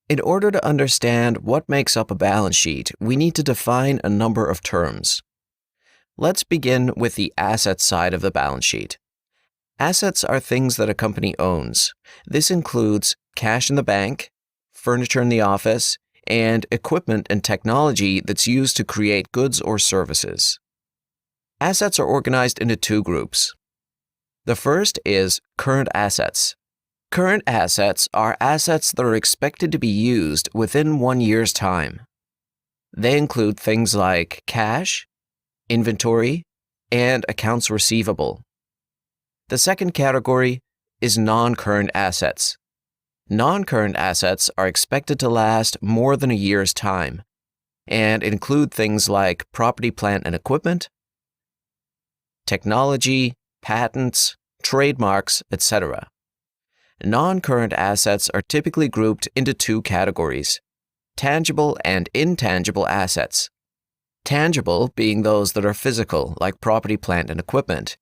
In order to understand what makes up a balance sheet, we need to define a number of terms. Let's begin with the asset side of the balance sheet. Assets are things that a company owns. This includes cash in the bank, furniture in the office, and equipment and technology that's used to create goods or services. Assets are organized into two groups. The first is current assets. Current assets are assets that are expected to be used within 1 year's time. They include things like cash, inventory, and accounts receivable. The second category is non-current assets. Non-current assets are expected to last more than a year's time and include things like property, plant, and equipment, technology, patents, trademarks, etc. Non-current assets are typically grouped into two categories: tangible and intangible assets. Tangible being those that are physical, like property, plant, and equipment,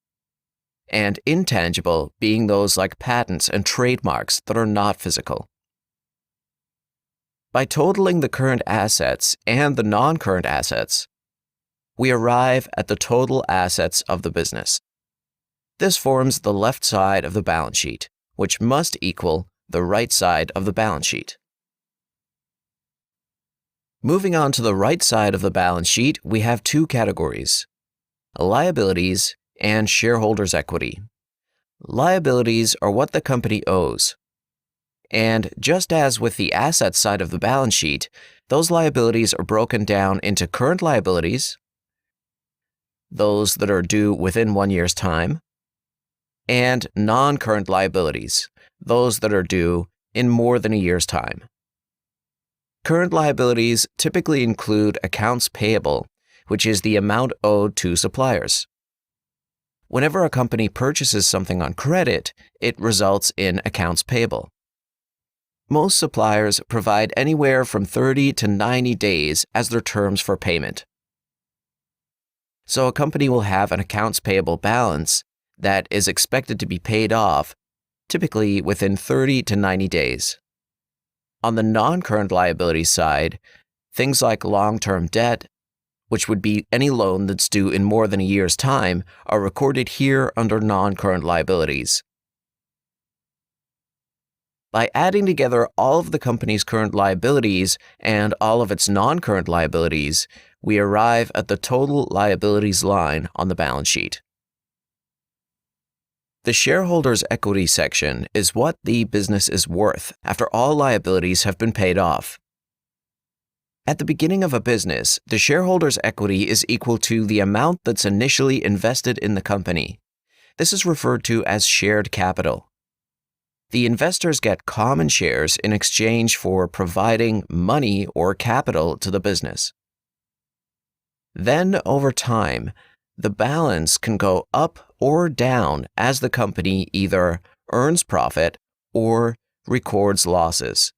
and intangible being those like patents and trademarks that are not physical. By totaling the current assets and the non-current assets, we arrive at the total assets of the business. This forms the left side of the balance sheet, which must equal the right side of the balance sheet. Moving on to the right side of the balance sheet, we have two categories: liabilities and shareholders' equity. Liabilities are what the company owes. And just as with the asset side of the balance sheet, those liabilities are broken down into current liabilities, those that are due within 1 year's time, and non-current liabilities, those that are due in more than a year's time. Current liabilities typically include accounts payable, which is the amount owed to suppliers. Whenever a company purchases something on credit, it results in accounts payable. Most suppliers provide anywhere from 30 to 90 days as their terms for payment. So a company will have an accounts payable balance that is expected to be paid off, typically within 30 to 90 days. On the non-current liability side, things like long-term debt, which would be any loan that's due in more than a year's time, are recorded here under non-current liabilities. By adding together all of the company's current liabilities and all of its non-current liabilities, we arrive at the total liabilities line on the balance sheet. The shareholders' equity section is what the business is worth after all liabilities have been paid off. At the beginning of a business, the shareholders' equity is equal to the amount that's initially invested in the company. This is referred to as shared capital. The investors get common shares in exchange for providing money or capital to the business. Then, over time, the balance can go up or down as the company either earns profit or records losses.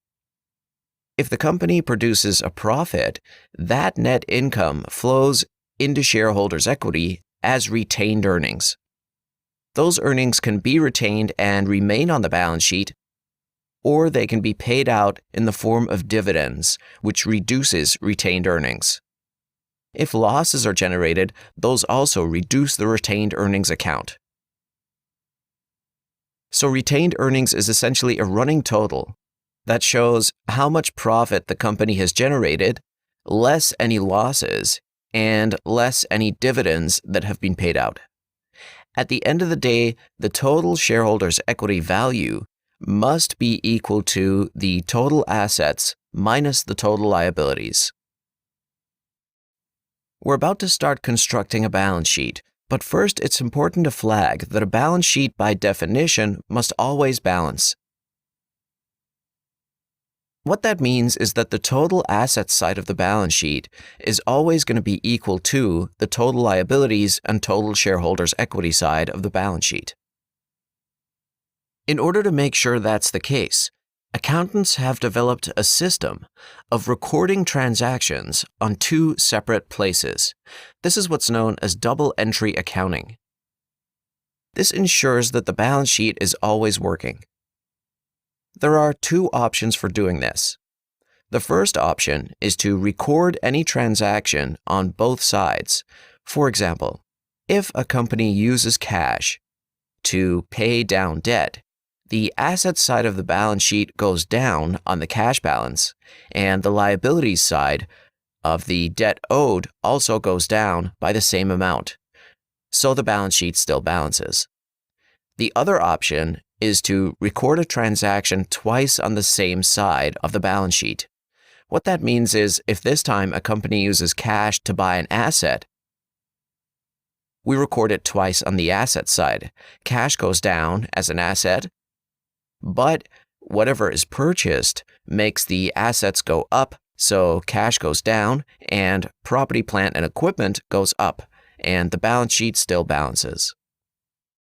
If the company produces a profit, that net income flows into shareholders' equity as retained earnings. Those earnings can be retained and remain on the balance sheet, or they can be paid out in the form of dividends, which reduces retained earnings. If losses are generated, those also reduce the retained earnings account. So retained earnings is essentially a running total that shows how much profit the company has generated, less any losses, and less any dividends that have been paid out. At the end of the day, the total shareholders' equity value must be equal to the total assets minus the total liabilities. We're about to start constructing a balance sheet, but first it's important to flag that a balance sheet by definition must always balance. What that means is that the total assets side of the balance sheet is always going to be equal to the total liabilities and total shareholders' equity side of the balance sheet. In order to make sure that's the case, accountants have developed a system of recording transactions on two separate places. This is what's known as double entry accounting. This ensures that the balance sheet is always working. There are two options for doing this. The first option is to record any transaction on both sides. For example, if a company uses cash to pay down debt, the asset side of the balance sheet goes down on the cash balance, and the liabilities side of the debt owed also goes down by the same amount, so the balance sheet still balances. The other option is to record a transaction twice on the same side of the balance sheet. What that means is if this time a company uses cash to buy an asset, we record it twice on the asset side. Cash goes down as an asset, but whatever is purchased makes the assets go up, so cash goes down and property, plant, and equipment goes up, and the balance sheet still balances.